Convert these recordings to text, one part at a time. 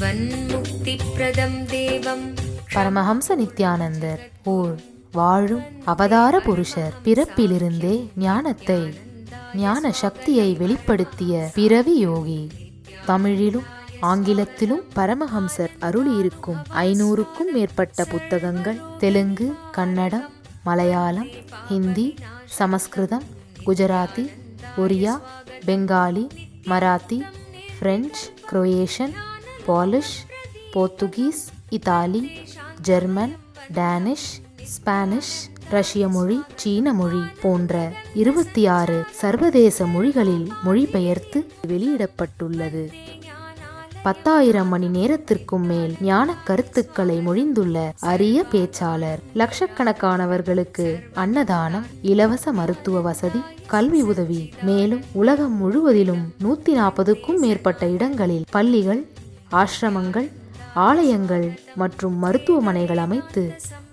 ஜீவன்முக்திப்ரதம் தேவம். பரமஹம்ச நித்யானந்தர் ஓர் வாழும் அவதார புருஷர். பிறப்பிலிருந்தே ஞானத்தை ஞான சக்தியை வெளிப்படுத்திய பிறவி யோகி. தமிழிலும் ஆங்கிலத்திலும் பரமஹம்சர் அருளியிருக்கும் 500க்கும் மேற்பட்ட புத்தகங்கள் Telugu, Kannada, Malayalam, Hindi, Sanskrit, Gujarati, Oriya, Bengali, Marathi, French, Croatian, Polish, Portuguese, Italy, German, Danish, Spanish, ரஷ்ய மொழி, சீன மொழி போன்ற 26 சர்வதேச மொழிகளில் மொழிபெயர்த்து வெளியிடப்பட்டுள்ளது. 10,000 மணி நேரத்திற்கும் மேல் ஞான கருத்துக்களை மொழிந்துள்ள அரிய பேச்சாளர். லட்சக்கணக்கானவர்களுக்கு அன்னதானம், இலவச மருத்துவ வசதி, கல்வி உதவி, மேலும் உலகம் முழுவதிலும் 140க்கும் மேற்பட்ட இடங்களில் பள்ளிகள், ஆசிரமங்கள், ஆலயங்கள் மற்றும் மருத்துவமனைகள் அமைத்து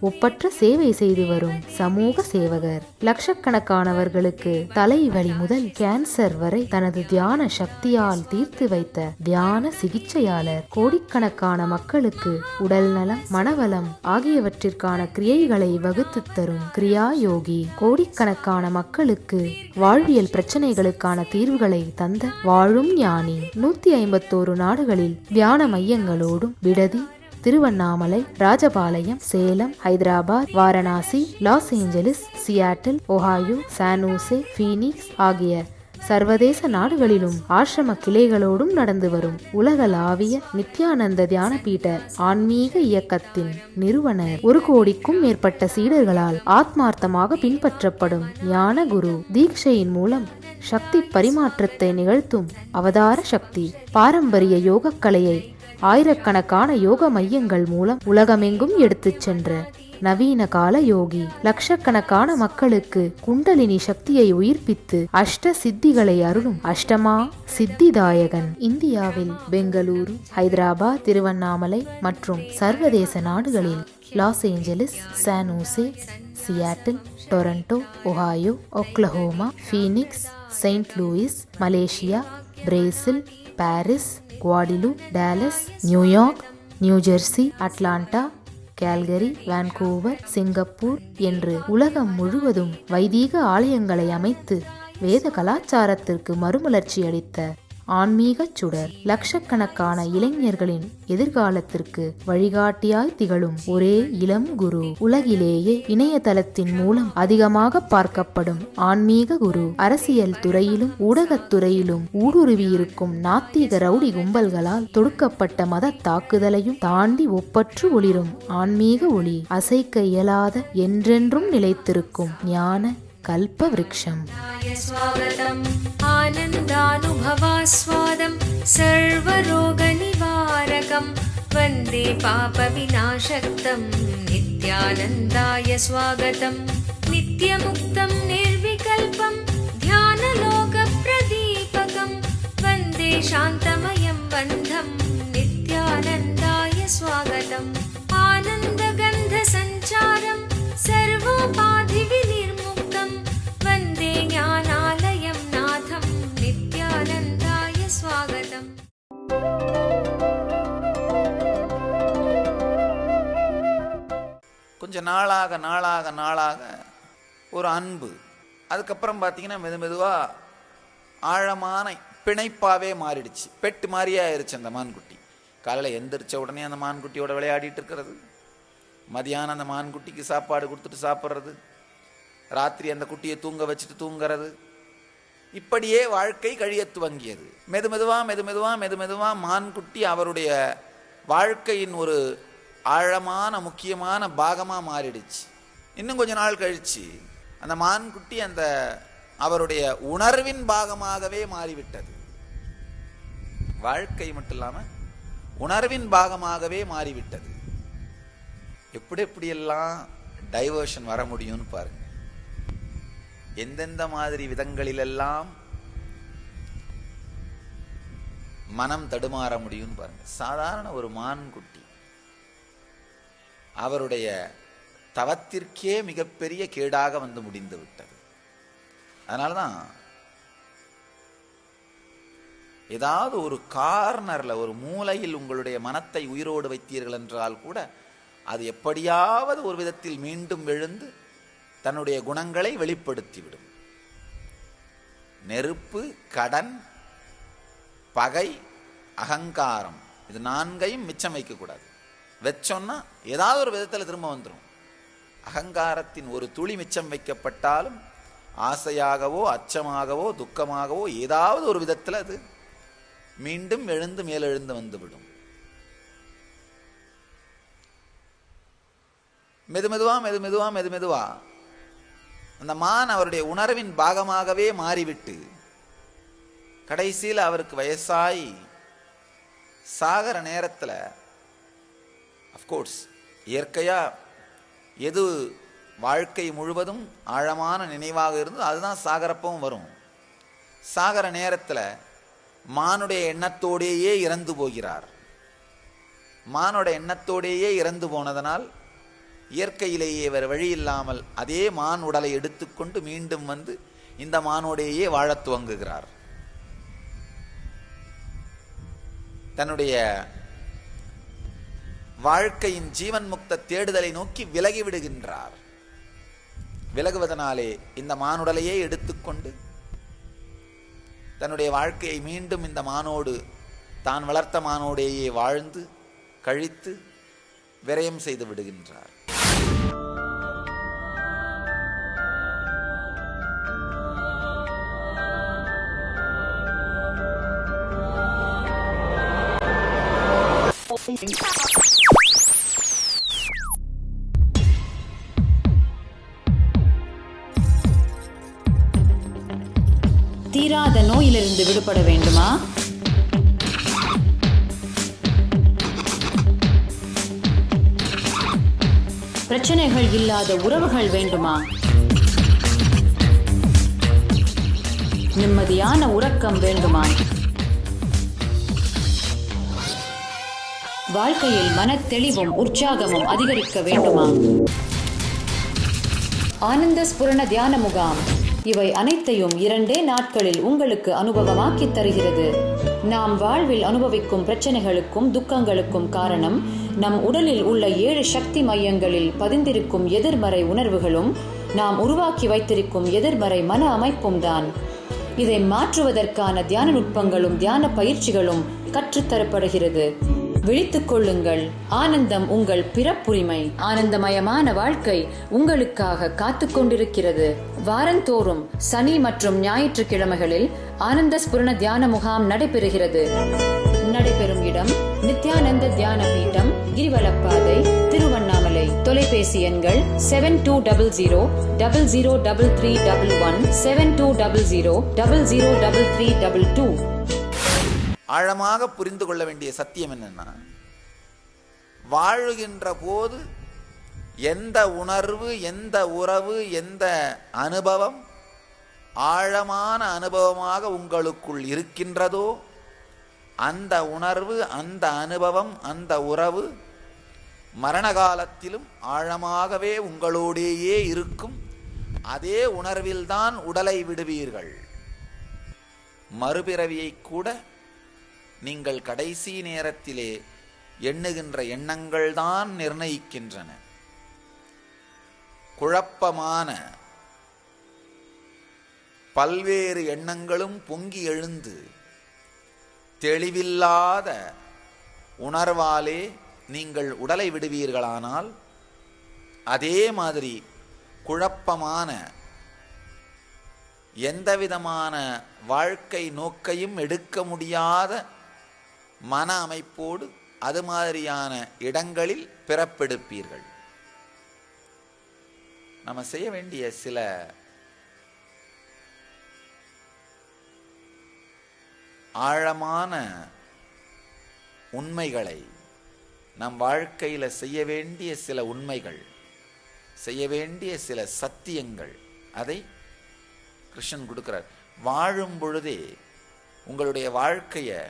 ஒப்பற்ற சேவை செய்து வரும் சமூக சேவகர். லட்சக்கணக்கானவர்களுக்கு தலைவலி முதல் கேன்சர் வரை தனது தியான சக்தியால் தீர்த்து வைத்த தியான சிகிச்சையாளர். கோடிக்கணக்கான மக்களுக்கு உடல் நலம், மனவளம் ஆகியவற்றிற்கான கிரியைகளை வகுத்து தரும் கிரியா யோகி. கோடிக்கணக்கான மக்களுக்கு வாழ்வியல் பிரச்சனைகளுக்கான தீர்வுகளை தந்த வாழும் ஞானி. 151 நாடுகளில் தியான மையங்களோடும் விடுதி, Tiruvannamalai, Rajapalayam, Salem, Hyderabad, Varanasi, loss Angeles, Seattle, Ohio, San Jose, Phoenix ஆகிய சர்வதேச நாடுகளிலும் ஆசிரம கிளைகளோடும் நடந்து வரும் உலகளாவிய நித்யானந்த தியானபீட ஆன்மீக இயக்கத்தின் நிறுவனர். 1 கோடிக்கும் மேற்பட்ட சீடர்களால் ஆத்மார்த்தமாக பின்பற்றப்படும் ஞான குரு. தீட்சையின் மூலம் சக்தி பரிமாற்றத்தை நிகழ்த்தும் அவதார சக்தி. பாரம்பரிய யோகக்கலையை ஆயிரக்கணக்கான யோக மையங்கள் மூலம் உலகமெங்கும் எடுத்துச் சென்ற நவீன கால யோகி. லட்சக்கணக்கான மக்களுக்கு குண்டலினி சக்தியை உயிர்ப்பித்து அஷ்ட சித்திகளை அருளும் அஷ்டமா சித்திதாயகன். இந்தியாவில் பெங்களூரு, ஹைதராபாத், திருவண்ணாமலை மற்றும் சர்வதேச நாடுகளில் Los Angeles, San Jose, Seattle, Toronto, Ohio, Oklahoma, Phoenix, Saint Louis, Malaysia, Brazil, Paris, Guadeloupe, Dallas, New York, New Jersey, Atlanta, Calgary, Vancouver, Singapore என்று உலகம் முழுவதும் வைதீக ஆலயங்களை அமைத்து வேத கலாச்சாரத்திற்கு மறுமலர்ச்சி அளித்த ஆன்மீக சுடர். லட்சக்கணக்கான இளைஞர்களின் எதிர்காலத்திற்கு வழிகாட்டியாய் திகழும் ஒரே இளம் குரு. உலகிலேயே இணையதளத்தின் மூலம் அதிகமாக பார்க்கப்படும் ஆன்மீக குரு. அரசியல் துறையிலும் ஊடகத்துறையிலும் ஊடுருவியிருக்கும் நாத்திக ரவுடி கும்பல்களால் தொடுக்கப்பட்ட மத தாக்குதலையும் தாண்டி ஒப்பற்று ஒளிரும் ஆன்மீக ஒளி. அசைக்க இயலாத, என்றென்றும் நிலைத்திருக்கும் ஞான கல்ப விருட்சம். ஸ்வாகதம் ஆனந்தானுபவாஸ்வாதம் சர்வரோக நிவாரகம் வந்தே பாப விநாசக்தம் நித்யானந்தாய ஸ்வாகதம். நித்யமுக்தம் நிர்விகல்பம் தியானலோக பிரதீபகம் வந்தே சாந்தமயம் பந்தம் நித்யானந்தாய ஸ்வாகதம். ஆனந்தகந்த சஞ்சாரம் சர்வோபாதி விநிர்முக்தம் வந்தே ஞானாலயம் நாதம் நித்யானந்தாய ஸ்வாகதம். கொஞ்சம் நாளாக ஒரு அன்பு, அதுக்கப்புறம் பார்த்தீங்கன்னா மெதுவாக ஆழமான பிணைப்பாகவே மாறிடுச்சு. பெட்டு மாதிரியே ஆயிடுச்சு அந்த மான்குட்டி. காலையில் எந்திரிச்ச உடனே அந்த மான்குட்டியோட விளையாடிட்டு இருக்கிறது, மதியானம் அந்த மான்குட்டிக்கு சாப்பாடு கொடுத்துட்டு சாப்பிட்றது, ராத்திரி அந்த குட்டியை தூங்க வச்சுட்டு தூங்கிறது, இப்படியே வாழ்க்கை கழிய துவங்கியது. மெதுமெதுவாக மான்குட்டி அவருடைய வாழ்க்கையின் ஒரு ஆழமான முக்கியமான பாகமாக மாறிடுச்சு. இன்னும் கொஞ்ச நாள் கழிச்சு அந்த மான்குட்டி அந்த அவருடைய உணர்வின் பாகமாகவே மாறிவிட்டது. வாழ்க்கை மட்டும் இல்லாமல் உணர்வின் பாகமாகவே மாறிவிட்டது. எப்படியெல்லாம் டைவர்ஷன் வர முடியும்னு பாருங்க. எந்தெந்த மாதிரி விதங்களிலெல்லாம் மனம் தடுமாற முடியும்னு பாருங்க. சாதாரண ஒரு மான்குட்டி அவருடைய தவத்திற்கே மிகப்பெரிய கேடாக வந்து முடிந்து விட்டது. அதனாலதான் ஏதாவது ஒரு கார்னர்ல, ஒரு மூலையில் உங்களுடைய மனத்தை உயிரோடு வைத்தீர்கள் என்றால் கூட அது எப்படியாவது ஒரு விதத்தில் மீண்டும் எழுந்து தன்னுடைய குணங்களை வெளிப்படுத்திவிடும். நெருப்பு, கடன், பகை, அகங்காரம், இது 4ஐயும் மிச்சம் வைக்கக்கூடாது. வச்சோன்னா ஏதாவது ஒரு விதத்தில் திரும்ப வந்துடும். அகங்காரத்தின் ஒரு துளி மிச்சம் வைக்கப்பட்டாலும் ஆசையாகவோ அச்சமாகவோ துக்கமாகவோ ஏதாவது ஒரு விதத்தில் அது மீண்டும் எழுந்து மேலெழுந்து வந்துவிடும். மெதுமெதுவா அந்த மான் அவருடைய உணர்வின் பாகமாகவே மாறிவிட்டு கடைசியில் அவருக்கு வயசாய் சாகர நேரத்தில், அஃப்கோர்ஸ் இயற்கையா எது வாழ்க்கை முழுவதும் ஆழமான நினைவாக இருந்து அதுதான் சாகரப்பவும் வரும். சாகர நேரத்தில் மானுடைய எண்ணத்தோடேயே இறந்து போகிறார். மானோட எண்ணத்தோடேயே இறந்து போனதனால் இயற்கையிலேயே வேறு வழி இல்லாமல் அதே மான் உடலை எடுத்துக்கொண்டு மீண்டும் வந்து இந்த மானோடையே வாழத் துவங்குகிறார். தன்னுடைய வாழ்க்கையின் ஜீவன் முக்த தேடுதலை நோக்கி விலகி விடுகின்றார். விலகுவதனாலே இந்த மானுடலையே எடுத்துக்கொண்டு தன்னுடைய வாழ்க்கையை மீண்டும் இந்த மானோடு, தான் வளர்த்த மானோடையே வாழ்ந்து கழித்து விரயம் செய்து விடுகின்றார். தீராத நோயிலிருந்து விடுபட வேண்டுமா? பிரச்சனைகள் இல்லாத உறவுகள் வேண்டுமா? நிம்மதியான உறக்கம் வேண்டுமா? வாழ்க்கையில் மனத்தெளிவும் உற்சாகமும் அதிகரிக்க வேண்டுமா? ஆனந்த ஸ்புரண தியான முகாம் இவை அனைத்தையும் 2 நாட்களில் உங்களுக்கு அனுபவமாக்கி தருகிறது. நாம் வாழ்வில் அனுபவிக்கும் பிரச்சனைகளுக்கும் துக்கங்களுக்கும் காரணம் நம் உடலில் உள்ள 7 சக்தி மையங்களில் பதிந்திருக்கும் எதிர்மறை உணர்வுகளும் நாம் உருவாக்கி வைத்திருக்கும் எதிர்மறை மன அமைப்பும் தான். இதை மாற்றுவதற்கான தியான நுட்பங்களும் தியான பயிற்சிகளும் கற்றுத்தரப்படுகிறது. விழித்துக் கொள்ளுங்கள், ஆனந்தம் உங்கள் பிறப்புரிமை. ஆனந்தமயமான வாழ்க்கை உங்களுக்காக காத்து கொண்டிருக்கிறது. வாரந்தோறும் சனி மற்றும் ஞாயிற்றுக்கிழமைகளில் ஆனந்த ஸ்புரண தியான முகாம் நடைபெறுகிறது. நடைபெறும் இடம் நித்யானந்த தியான பீட்டம், கிரிவலப்பாதை, திருவண்ணாமலை. தொலைபேசி எண்கள் 7200003311 7200003322. ஆழமாக புரிந்து கொள்ள வேண்டிய சத்தியம் என்னன்னா, வாழுகின்ற போது எந்த உணர்வு, எந்த உறவு, எந்த அனுபவம் ஆழமான அனுபவமாக உங்களுக்குள் இருக்கின்றதோ அந்த உணர்வு, அந்த அனுபவம், அந்த உறவு மரண காலத்திலும் ஆழமாகவே உங்களோடேயே இருக்கும். அதே உணர்வில்தான் உடலை விடுவீர்கள். மறுபிறவியை கூட நீங்கள் கடைசி நேரத்திலே எண்ணுகின்ற எண்ணங்கள் தான் நிர்ணயிக்கின்றன. குழப்பமான பல்வேறு எண்ணங்களும் பொங்கி எழுந்து தெளிவில்லாத உணர்வாலே நீங்கள் உடலை விடுவீர்களானால், அதே மாதிரி குழப்பமான எந்தவிதமான வாழ்க்கை நோக்கையும் எடுக்க முடியாத மன அமைப்போடு அது மாதிரியான இடங்களில் பிறப்பெடுப்பீர்கள். நம்ம செய்ய வேண்டிய சில ஆழமான உண்மைகளை, நம் வாழ்க்கையில் செய்ய வேண்டிய சில உண்மைகள், செய்ய வேண்டிய சில சத்தியங்கள், அதை கிருஷ்ணன் கொடுக்கிறார். வாழும் பொழுதே உங்களுடைய வாழ்க்கையை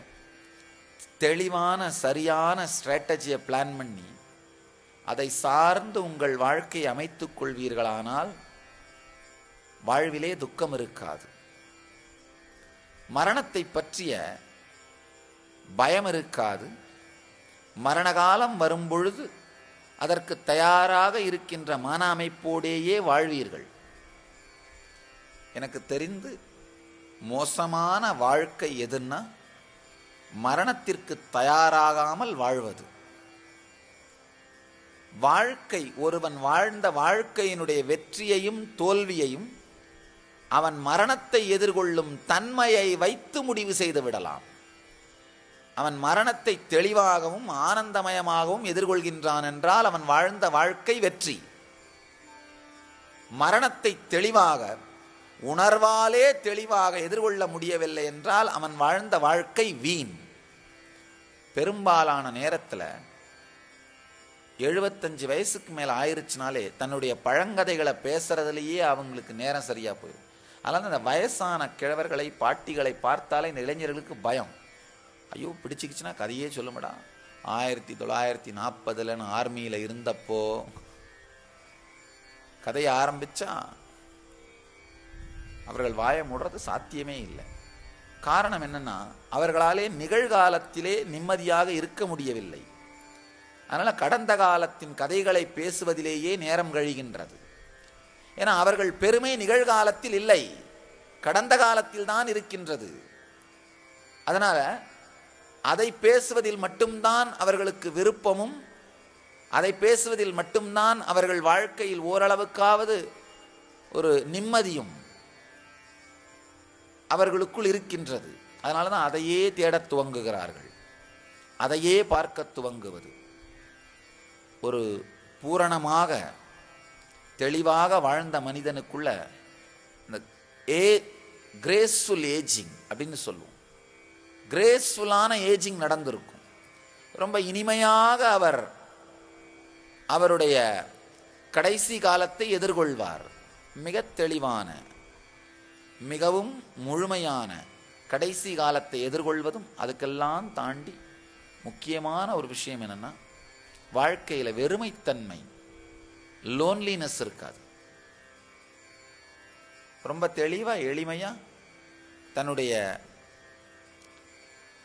தெளிவான சரியான ஸ்ட்ராட்டஜியை பிளான் பண்ணி அதை சார்ந்து உங்கள் வாழ்க்கையை அமைத்துக் கொள்வீர்களானால் வாழ்விலே துக்கம் இருக்காது. மரணத்தை பற்றிய பயம் இருக்காது. மரணகாலம் வரும்பொழுது அதற்கு தயாராக இருக்கின்ற மன அமைப்போடேயே வாழ்வீர்கள். எனக்கு தெரிந்து மோசமான வாழ்க்கை எதுன்னா மரணத்திற்கு தயாராகாமல் வாழ்வது. வாழ்க்கை, ஒருவன் வாழ்ந்த வாழ்க்கையினுடைய வெற்றியையும் தோல்வியையும் அவன் மரணத்தை எதிர்கொள்ளும் தன்மையை வைத்து முடிவு செய்து விடலாம். அவன் மரணத்தை தெளிவாகவும் ஆனந்தமயமாகவும் எதிர்கொள்கின்றான் என்றால் அவன் வாழ்ந்த வாழ்க்கை வெற்றி. மரணத்தை தெளிவாக, உணர்வாலே தெளிவாக எதிர்கொள்ள முடியவில்லை என்றால் அவன் வாழ்ந்த வாழ்க்கை வீண். பெரும்பாலான நேரத்தில் 75 வயசுக்கு மேலே ஆயிருச்சுனாலே தன்னுடைய பழங்கதைகளை பேசுறதுலேயே அவங்களுக்கு நேரம் சரியாக போயிடும். அதனால் அந்த வயசான கிழவர்களை, பாட்டிகளை பார்த்தாலே இந்த இளைஞர்களுக்கு பயம். ஐயோ பிடிச்சிக்கிச்சுன்னா கதையே சொல்லுமடா, 1940 நான் ஆர்மியில் இருந்தப்போ கதையை ஆரம்பித்தா அவர்கள் வாயை மூடுறது சாத்தியமே இல்லை. காரணம் என்னன்னா, அவர்களாலே நிகழ்காலத்திலே நிம்மதியாக இருக்க முடியவில்லை. அதனால் கடந்த காலத்தின் கதைகளை பேசுவதிலேயே நேரம் கழிகின்றது. ஏன்னா அவர்கள் பெருமை நிகழ்காலத்தில் இல்லை, கடந்த காலத்தில் தான் இருக்கின்றது. அதனால் அதை பேசுவதில் மட்டும்தான் அவர்களுக்கு விருப்பமும், அதை பேசுவதில் மட்டும்தான் அவர்கள் வாழ்க்கையில் ஓரளவுக்காவது ஒரு நிம்மதியும் அவர்களுக்குள் இருக்கின்றது. அதனால தான் அதையே தேடத் துவங்குகிறார்கள், அதையே பார்க்க துவங்குவது. ஒரு பூரணமாக தெளிவாக வாழ்ந்த மனிதனுக்குள்ள இந்த கிரேஸ்ஃபுல் ஏஜிங் அப்படின்னு சொல்லுவோம். கிரேஸ்ஃபுல்லான ஏஜிங் நடந்திருக்கும். ரொம்ப இனிமையாக அவர் அவருடைய கடைசி காலத்தை எதிர்கொள்வார். மிக தெளிவான, மிகவும் முழுமையான கடைசி காலத்தை எதிர்கொள்வதும். அதுக்கெல்லாம் தாண்டி முக்கியமான ஒரு விஷயம் என்னன்னா, வாழ்க்கையில் வெறுமைத்தன்மை, லோன்லினஸ் இருக்காது. ரொம்ப தெளிவாக எளிமையாக தன்னுடைய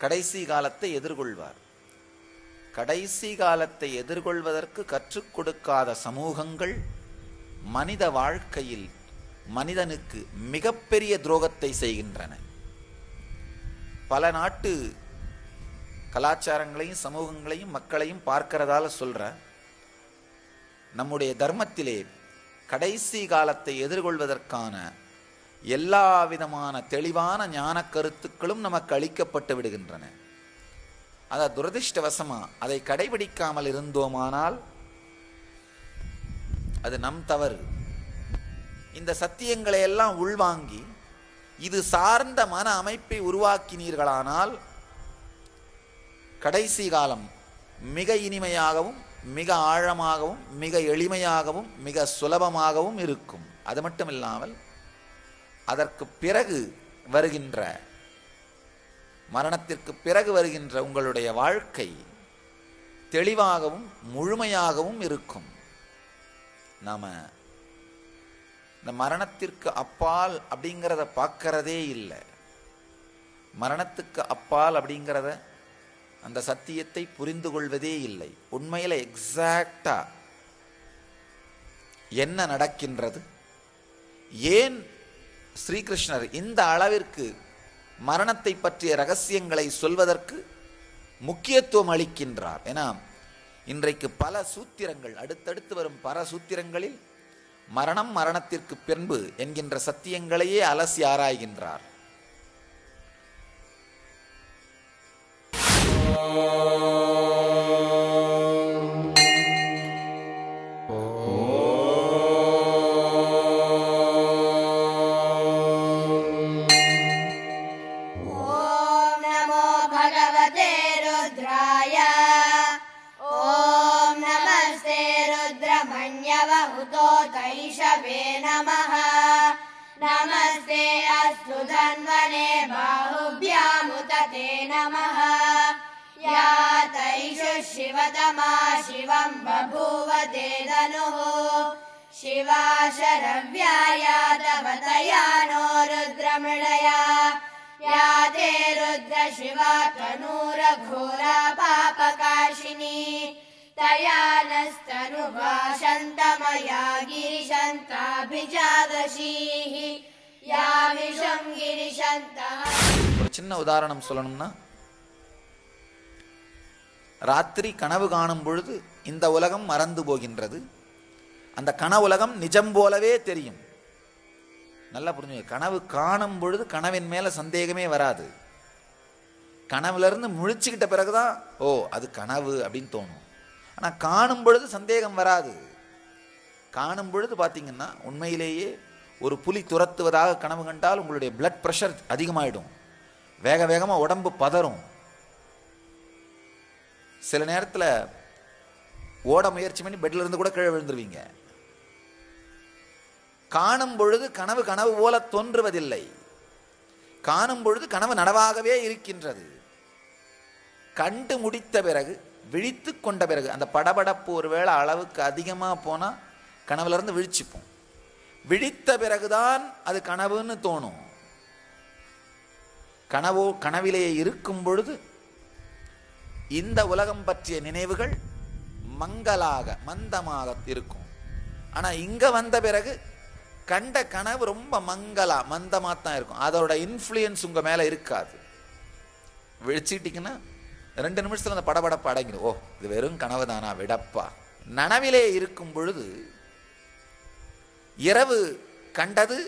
கடைசி காலத்தை எதிர்கொள்வார். கடைசி காலத்தை எதிர்கொள்வதற்கு கற்றுக் கொடுக்காத சமூகங்கள் மனித வாழ்க்கையில் மனிதனுக்கு மிகப்பெரிய துரோகத்தை செய்கின்றன. பல நாட்டு கலாச்சாரங்களையும் சமூகங்களையும் மக்களையும் பார்க்கிறதால சொல்ற, நம்முடைய தர்மத்திலே கடைசி காலத்தை எதிர்கொள்வதற்கான எல்லா விதமான தெளிவான ஞான கருத்துக்களும் நமக்கு அளிக்கப்பட்டு விடுகின்றன. அதை துரதிர்ஷ்டவசமா அதை கடைபிடிக்காமல் இருந்தோமானால் அது நம் தவறு. இந்த சத்தியங்களை எல்லாம் உள்வாங்கி இது சார்ந்த மன அமைப்பை உருவாக்கினீர்களானால் கடைசி காலம் மிக இனிமையாகவும் மிக ஆழமாகவும் மிக எளிமையாகவும் மிக சுலபமாகவும் இருக்கும். அது மட்டும் இல்லாமல் அதற்கு பிறகு வருகின்ற, மரணத்திற்கு பிறகு வருகின்ற உங்களுடைய வாழ்க்கை தெளிவாகவும் முழுமையாகவும் இருக்கும். நாம இந்த மரணத்திற்கு அப்பால் அப்படிங்கிறத பார்க்கறதே இல்லை. மரணத்துக்கு அப்பால் அப்படிங்கிறத, அந்த சத்தியத்தை புரிந்து கொள்வதே இல்லை. உண்மையில் எக்ஸாக்டா என்ன நடக்கின்றது, ஏன் ஸ்ரீகிருஷ்ணர் இந்த அளவிற்கு மரணத்தை பற்றிய ரகசியங்களை சொல்வதற்கு முக்கியத்துவம் அளிக்கின்றார். ஏன்னா இன்றைக்கு பல சூத்திரங்கள், அடுத்தடுத்து வரும் பல சூத்திரங்களில் மரணம், மரணத்திற்கு பின்பு என்கின்ற சத்தியங்களையே அலசி ஆராய்கின்றார். नमस्ते अस्तु धन्वने बाहुभ्यामुतते नमः। या तैषु शिवतमा शिवं बभूव ते धनुः। शिवा शरव्याया तव तया नो रुद्रमृळया। या ते रुद्र शिव तनूरघोरा पापकाशिनी तया नस्तनुभाषन्तमया गिरिशन्ताभिजादशीः यामिषं गिरिशन्तः. ஒரு சின்ன உதாரணம் சொல்லணும்னா, ராத்திரி கனவு காணும் பொழுது இந்த உலகம் மறந்து போகின்றது. அந்த கனவுலகம் நிஜம் போலவே தெரியும். நல்லா புரிஞ்சுங்க. கனவு காணும் பொழுது கனவின் மேல சந்தேகமே வராது. கனவுல இருந்து முழிச்சுக்கிட்ட பிறகுதான் ஓ அது கனவு அப்படின்னு தோணும். ஆனா காணும் பொழுது சந்தேகம் வராது. காணும் பொழுது பார்த்தீங்கன்னா உண்மையிலேயே ஒரு புலி துரத்துவதாக கனவு கண்டால் உங்களுடைய பிளட் பிரஷர் அதிகமாயிடும். வேக வேகமாக உடம்பு பதறும். சில நேரத்தில் ஓட முயற்சி பண்ணி பெட்ல இருந்து கூட கீழே விழுந்துருவீங்க. காணும் பொழுது கனவு கனவு போல தோன்றுவதில்லை. காணும் பொழுது கனவு நனவாகவே இருக்கின்றது. கண்டு முடித்த பிறகு, விழித்து கொண்ட பிறகு, அந்த படபடப்பு ஒருவேளை அளவுக்கு அதிகமாக போனால் கனவுல இருந்து விழிச்சுப்போம். விழித்த பிறகுதான் அது கனவுன்னு தோணும். கனவிலேயே இருக்கும் பொழுது இந்த உலகம் பற்றிய நினைவுகள் மந்தமாக இருக்கும். ஆனா இங்க வந்த பிறகு கண்ட கனவு ரொம்ப மந்தமா தான் இருக்கும். அதோட இன்ஃப்ளூயன்ஸ் உங்க மேல இருக்காது. விழிச்சிட்டீங்கன்னா 2 நிமிஷத்துல அந்த படபடப்பு அடங்கிடும். ஓ இது வெறும் கனவு தானா விடப்பா. நனவிலே இருக்கும் பொழுது இரவு கண்டது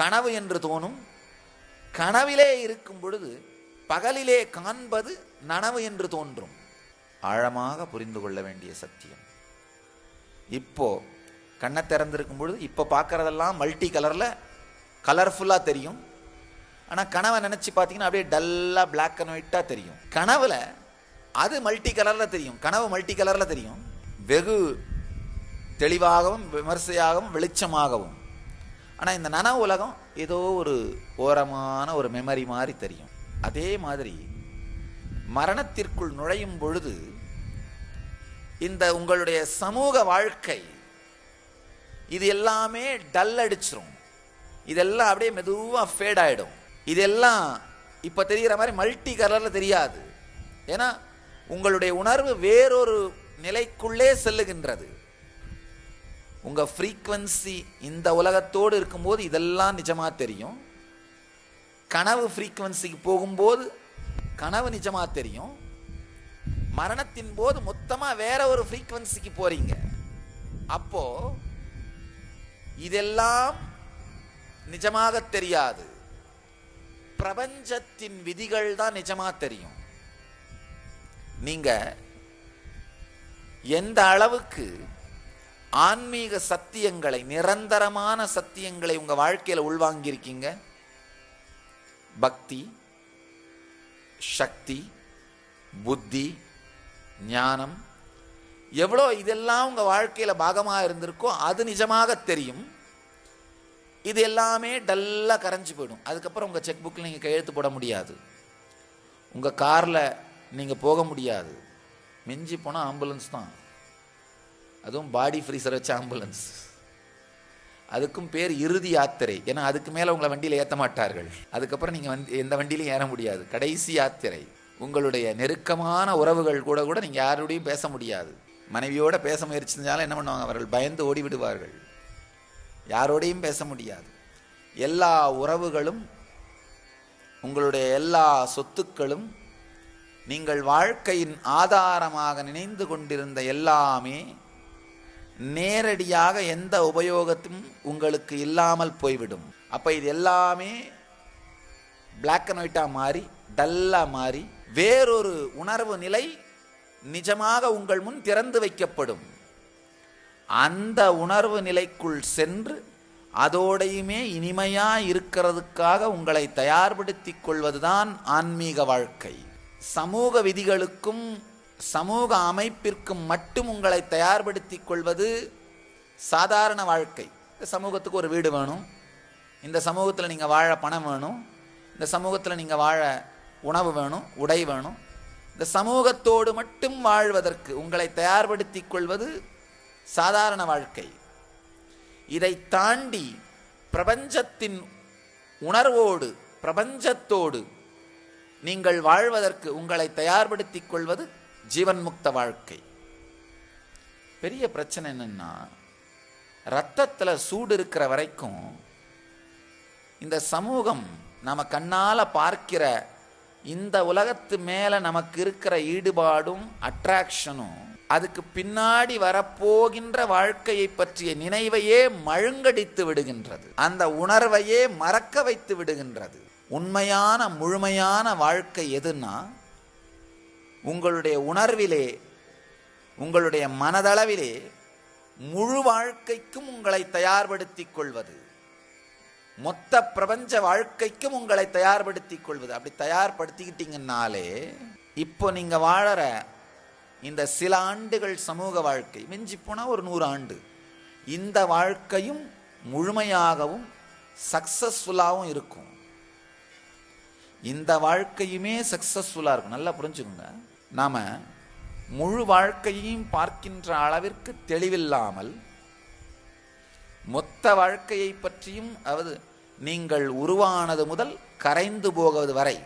கனவு என்று தோணும். கனவிலே இருக்கும் பொழுது பகலிலே காண்பது நனவு என்று தோன்றும். ஆழமாக புரிந்து கொள்ள வேண்டிய சத்தியம். இப்போ கண்ணை திறந்திருக்கும் பொழுது இப்போ பார்க்கறதெல்லாம் மல்டி கலர்ஃபுல்லா தெரியும். ஆனால் கனவை நினைச்சு பார்த்தீங்கன்னா அப்படியே டல்லா பிளாக் அண்ட் ஒயிட்டா தெரியும். கனவுல அது மல்டி கலர்ல தெரியும். கனவு மல்டி கலர்ல தெரியும். வெகு தெளிவாகவும் விமர்சையாகவும் வெளிச்சமாகவும். ஆனால் இந்த நனவு உலகம் ஏதோ ஒரு ஓரமான ஒரு மெமரி மாதிரி தெரியும். அதே மாதிரி மரணத்திற்குள் நுழையும் பொழுது இந்த உங்களுடைய சமூக வாழ்க்கை இது எல்லாமே டல் அடிச்சிரும். இதெல்லாம் அப்படியே மெதுவாக ஃபேட் ஆகிடும். இதெல்லாம் இப்போ தெரிகிற மாதிரி மல்டி கலரில் தெரியாது. ஏன்னா உங்களுடைய உணர்வு வேறொரு நிலைக்குள்ளே செல்லுகின்றது. உங்கள் ஃப்ரீக்வன்சி இந்த உலகத்தோடு இருக்கும்போது இதெல்லாம் நிஜமாக தெரியும். கனவு ஃப்ரீக்வன்சிக்கு போகும்போது கனவு நிஜமாக தெரியும். மரணத்தின் போது மொத்தமாக வேற ஒரு ஃப்ரீக்வன்சிக்கு போறீங்க. அப்போ இதெல்லாம் நிஜமாக தெரியாது. பிரபஞ்சத்தின் விதிகள் தான் நிஜமா தெரியும். நீங்க எந்த அளவுக்கு ஆன்மீக சத்தியங்களை, நிரந்தரமான சத்தியங்களை உங்க வாழ்க்கையில உள்வாங்கி இருக்கீங்க, பக்தி, சக்தி, புத்தி, ஞானம், எவ்வளோ இதெல்லாம் உங்க வாழ்க்கையில பாகமா இருந்திருக்கோ அது நிஜமாக தெரியும். இது எல்லாமே டல்லா கரைஞ்சு போயிடும். அதுக்கப்புறம் உங்க செக் புக்கில் நீங்க கையெழுத்து போட முடியாது. உங்க கார்ல நீங்க போக முடியாது. மிஞ்சி போனா ஆம்புலன்ஸ் தான். அதுவும் பாடி ஃப்ரீசர் வச்ச ஆம்புலன்ஸ். அதுக்கும் பேர் இறுதி யாத்திரை. ஏன்னா அதுக்கு மேல உங்களை வண்டியில ஏற்ற மாட்டார்கள். அதுக்கப்புறம் நீங்க எந்த வண்டியிலையும் ஏற முடியாது. கடைசி யாத்திரை. உங்களுடைய நெருக்கமான உறவுகள் கூட நீங்க யாரோடையும் பேச முடியாது. மனைவியோட பேச முயற்சி செஞ்சாலும் என்ன பண்ணுவாங்க, அவர்கள் பயந்து ஓடி விடுவார்கள். யாரோடையும் பேச முடியாது. எல்லா உறவுகளும், உங்களுடைய எல்லா சொத்துக்களும், நீங்கள் வாழ்க்கையின் ஆதாரமாக நினைந்து கொண்டிருந்த எல்லாமே நேரடியாக எந்த உபயோகத்தும் உங்களுக்கு இல்லாமல் போய்விடும். அப்ப இது எல்லாமே பிளாக் அண்ட் ஒயிட்டா மாறி, டல்லா மாறி, வேறொரு உணர்வு நிலை நிஜமாக உங்கள் முன் திறந்து வைக்கப்படும். அந்த உணர்வு நிலைக்குள் சென்று அதோடையுமே இனிமையா இருக்கிறதுக்காக உங்களை தயார்படுத்திக் கொள்வதுதான் ஆன்மீக வாழ்க்கை. சமூக விதிகளுக்கும் சமூக அமைப்பிற்கும் மட்டும் உங்களை தயார்படுத்திக் கொள்வது சாதாரண வாழ்க்கை. இந்த சமூகத்துக்கு ஒரு வீடு வேணும், இந்த சமூகத்தில் நீங்கள் வாழ பணம் வேணும், இந்த சமூகத்தில் நீங்கள் வாழ உணவு வேணும், உடை வேணும். இந்த சமூகத்தோடு மட்டும் வாழ்வதற்கு உங்களை தயார்படுத்திக் கொள்வது சாதாரண வாழ்க்கை. இதை தாண்டி பிரபஞ்சத்தின் உணர்வோடு, பிரபஞ்சத்தோடு நீங்கள் வாழ்வதற்கு உங்களை தயார்படுத்திக் கொள்வது ஜீவன் முக்த வாழ்க்கை. பெரிய பிரச்சனை என்னன்னா, ரத்தத்தில் சூடு இருக்கிற வரைக்கும் இந்த சமூகம் நம்ம கண்ணால பார்க்கிற இந்த உலகத்து மேல நமக்கு இருக்கிற ஈடுபாடும் அட்ராக்ஷனும் அதுக்கு பின்னாடி வரப்போகின்ற வாழ்க்கையை பற்றிய நினைவையே மழுங்கடித்து விடுகின்றது. அந்த உணர்வையே மறக்க வைத்து விடுகின்றது. உண்மையான முழுமையான வாழ்க்கை எதுன்னா, உங்களுடைய உணர்விலே, உங்களுடைய மனதளவிலே முழு வாழ்க்கைக்கும் உங்களை தயார்படுத்திக் கொள்வது, மொத்த பிரபஞ்ச வாழ்க்கைக்கும் உங்களை தயார்படுத்திக் கொள்வது. அப்படி தயார்படுத்திக்கிட்டீங்கன்னாலே இப்போ நீங்க வாழற இந்த சில ஆண்டுகள் சமூக வாழ்க்கை, மிஞ்சி போனா ஒரு 100 ஆண்டு, இந்த வாழ்க்கையும் முழுமையாகவும் சக்சஸ்ஃபுல்லாகவும் இருக்கும். இந்த வாழ்க்கையுமே சக்சஸ்ஃபுல்லாக இருக்கும். நல்லா புரிஞ்சுக்கோங்க. நாம முழு வாழ்க்கையையும் பார்க்கின்ற அளவிற்கு தெளிவில்லாமல் மொத்த வாழ்க்கையை பற்றியும், அதாவது நீங்கள் உருவானது முதல் கரைந்து போவது வரை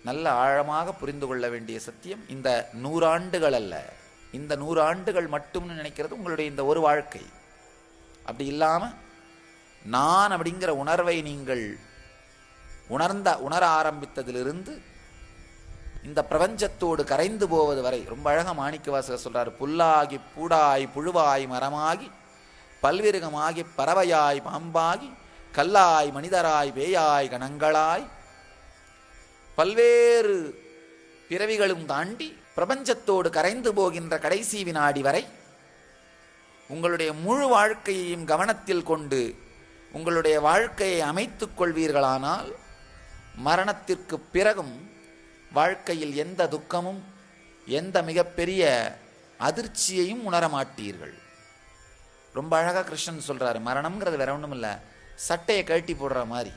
நல்ல ஆழமாக புரிந்து கொள்ள வேண்டிய சத்தியம் இந்த 100 ஆண்டுகள் அல்ல. இந்த 100 ஆண்டுகள் மட்டும்னு நினைக்கிறது உங்களுடைய இந்த ஒரு வாழ்க்கை. அப்படி இல்லாம நான் அப்படிங்கிற உணர்வை நீங்கள் உணர ஆரம்பித்ததிலிருந்து இந்த பிரபஞ்சத்தோடு கரைந்து போவது வரை, ரொம்ப அழகா மாணிக்கவாசகர் சொல்றாரு, புல்லாகி பூடாய் புழுவாய் மரமாகி பல்விருகமாகி பறவையாய் பாம்பாகி கல்லாய் மனிதராய் பேயாய் கணங்களாய் பல்வேறு பிறவிகளும் தாண்டி பிரபஞ்சத்தோடு கரைந்து போகின்ற கடைசி வினாடி வரை உங்களுடைய முழு வாழ்க்கையையும் கவனத்தில் கொண்டு உங்களுடைய வாழ்க்கையை அமைத்துக் கொள்வீர்களானால் மரணத்திற்கு பிறகும் வாழ்க்கையில் எந்த துக்கமும் எந்த மிகப்பெரிய அதிர்ச்சியையும் உணரமாட்டீர்கள். ரொம்ப அழகா கிருஷ்ணன் சொல்றாரு, மரணம்ங்கிறது வேற ஒன்றும் இல்லை, சட்டையை கழட்டி போடுற மாதிரி.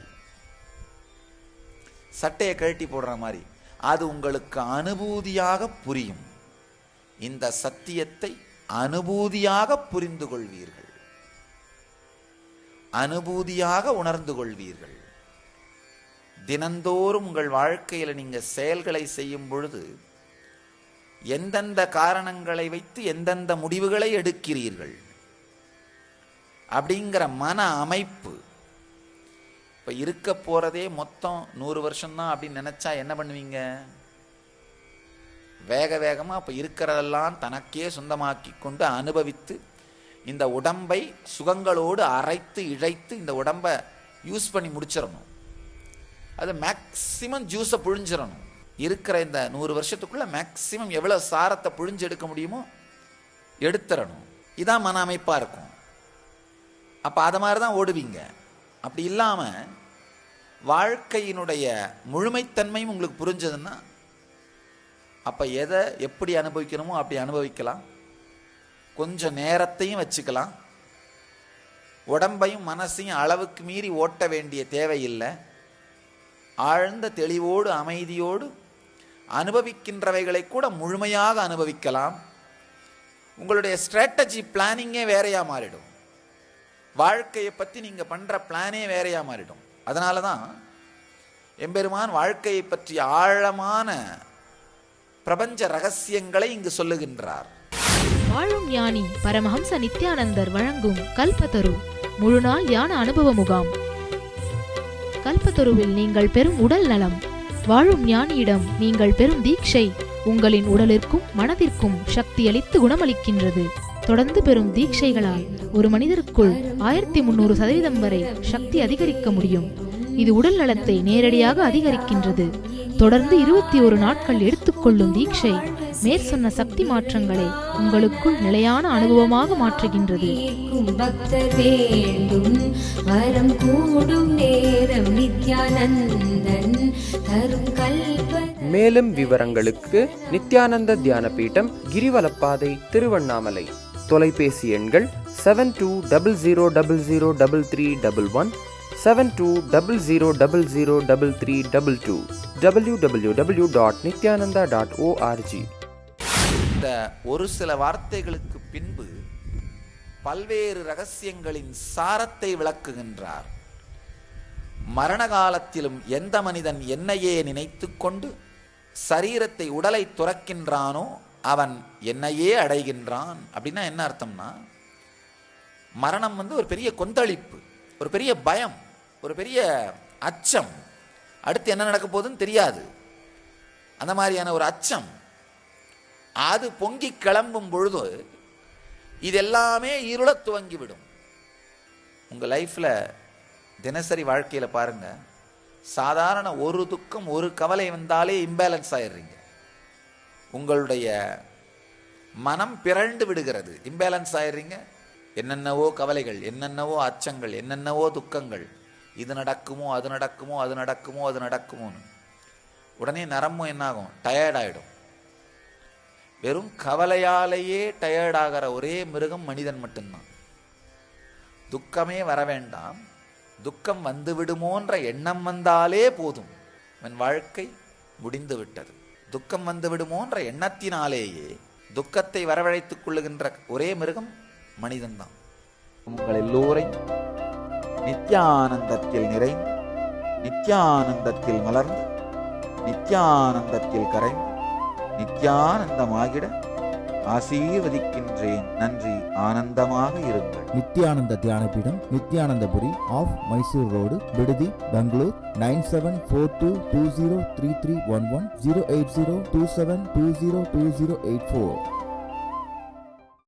சட்டையை கழட்டி போடுற மாதிரி அது உங்களுக்கு அனுபூதியாக புரியும். இந்த சத்தியத்தை அனுபூதியாக புரிந்து கொள்வீர்கள், அனுபூதியாக உணர்ந்து கொள்வீர்கள். தினந்தோறும் உங்கள் வாழ்க்கையில் நீங்க செயல்களை செய்யும் பொழுது எந்தெந்த காரணங்களை வைத்து எந்தெந்த முடிவுகளை எடுக்கிறீர்கள் அப்படிங்கிற மன அமைப்பு. இப்ப இருக்க போறதே மொத்தம் 100 வருஷம்தான் அப்படின்னு நினைச்சா என்ன பண்ணுவீங்க? வேக வேகமா அப்ப இருக்கிறதெல்லாம் தனக்கே சொந்தமாக்கி கொண்டு அனுபவித்து இந்த உடம்பை சுகங்களோடு அரைத்து இழைத்து இந்த உடம்பை யூஸ் பண்ணி முடிச்சிடணும். அது மேக்சிமம் ஜூஸை புழிஞ்சிடணும். இருக்கிற இந்த 100 வருஷத்துக்குள்ள மேக்சிமம் எவ்வளவு சாரத்தை புழிஞ்சு எடுக்க முடியுமோ எடுத்துடணும். இதான் மன அமைப்பா இருக்கும். அப்ப அத மாதிரிதான் ஓடுவீங்க. அப்படி இல்லாம வாழ்க்கையினுடைய முழுமைத்தன்மையும் உங்களுக்கு புரிஞ்சதுன்னா அப்ப எதை எப்படி அனுபவிக்கணுமோ அப்படி அனுபவிக்கலாம். கொஞ்சம் நேரத்தையும் வச்சுக்கலாம். உடம்பையும் மனசையும் அளவுக்கு மீறி ஓட்ட வேண்டிய தேவையில்லை. ஆழ்ந்த தெளிவோடு அமைதியோடு அனுபவிக்கின்றவைகளை கூட முழுமையாக அனுபவிக்கலாம். உங்களுடைய ஸ்ட்ராட்டஜி பிளானிங்கே வேறையா மாறிடும். வாழ்க்கையை பற்றி நீங்க பண்ற பிளானே வேறையா மாறிடும். அதனால தான் எம்பெருமான் வாழ்க்கையை பற்றி ஆழமான பிரபஞ்ச ரகசியங்களை இங்கு சொல்லுகின்றார். வாழும் ஞானி பரமஹம்ச நித்யானந்தர் வழங்கும் கல்பத்தரு முழுநாள் ஞான அனுபவ முகாம். கல்பத்தருவில் நீங்கள் பெறும் உடல் நலம், வாழும் ஞானியிடம் நீங்கள் பெறும் தீட்சை உங்களின் உடலிற்கும் மனதிற்கும் சக்தியளித்து குணமளிக்கின்றது. தொடர்ந்து பெறும் தீட்சைகளால் ஒரு மனிதருக்குள் 1300% வரை சக்தி அதிகரிக்க முடியும். இது உடல் நலத்தை நேரடியாக அதிகரிக்கின்றது. தொடர்ந்து 21 நாட்கள் எடுத்துக்கொள்ளும் தீட்சை மேற்சொன்ன சக்தி மாற்றங்களை உங்களுக்குள் நிலையான அனுபவமாக மாற்றுகின்றது. பக்தர் வேண்டும் வரம் கூடும் நேரம் நித்யானந்தன் தரும் கல்ப. மேலும் விவரங்களுக்கு நித்யானந்த தியான பீடம், கிரிவலப்பாதை, திருவண்ணாமலை. தொலைபேசி எண்கள் 7200003311, 7200003322, www.nityananda.org. இந்த ஒரு சில வார்த்தைகளுக்கு பின்பு பல்வேறு ரகசியங்களின் சாரத்தை விளக்குகின்றார். மரண காலத்திலும் எந்த மனிதன் என்னையே நினைத்து கொண்டு சரீரத்தை உடலை துறக்கின்றானோ அவன் என்னையே அடைகின்றான். அப்படின்னா என்ன அர்த்தம்னா, மரணம் ஒரு பெரிய கொந்தளிப்பு, ஒரு பெரிய பயம், ஒரு பெரிய அச்சம். அடுத்து என்ன நடக்க போகுதுன்னு தெரியாது. அந்த மாதிரியான ஒரு அச்சம் அது பொங்கி கிளம்பும் பொழுது இதெல்லாமே இருள துவங்கிவிடும். உங்கள் லைஃப்பில் தினசரி வாழ்க்கையில் பாருங்கள், சாதாரண ஒரு துக்கம் ஒரு கவலை வந்தாலே இம்பேலன்ஸ் ஆயிடுறீங்க. உங்களுடைய மனம் பிறண்டு விடுகிறது, இம்பேலன்ஸ் ஆயிடுறீங்க. என்னென்னவோ கவலைகள், என்னென்னவோ அச்சங்கள், என்னென்னவோ துக்கங்கள். இது நடக்குமோ அது நடக்குமோ அது நடக்குமோ அது நடக்குமோன்னு உடனே நரம்பும் என்னாகும், டயர்டாயிடும். வெறும் கவலையாலேயே டயர்டாகிற ஒரே மிருகம் மனிதன் மட்டும்தான். துக்கமே வர வேண்டாம், துக்கம் வந்து விடுமோன்ற எண்ணம் வந்தாலே போதும், என் வாழ்க்கை முடிந்து விட்டது. துக்கம் வந்து விடுமோன்ற எண்ணத்தினாலேயே துக்கத்தை வரவழைத்துக் கொள்ளுகின்ற ஒரே மிருகம் மனிதன்தான். உங்கள் எல்லோரையும் நித்யானந்தத்தில் நிறைந்து, நித்யானந்தத்தில் மலர்ந்து, நித்யானந்தத்தில் கரைந்து, நித்யானந்தமாகிட ஆசீர்வதிக்கின்றேன். நன்றி. ஆனந்தமாக இருங்கள். நித்யானந்த தியானபீடம், நித்யானந்தபுரி ஆஃப் மைசூர் ரோடு, விடுதி, பெங்களூர். 9742203311 08027202084.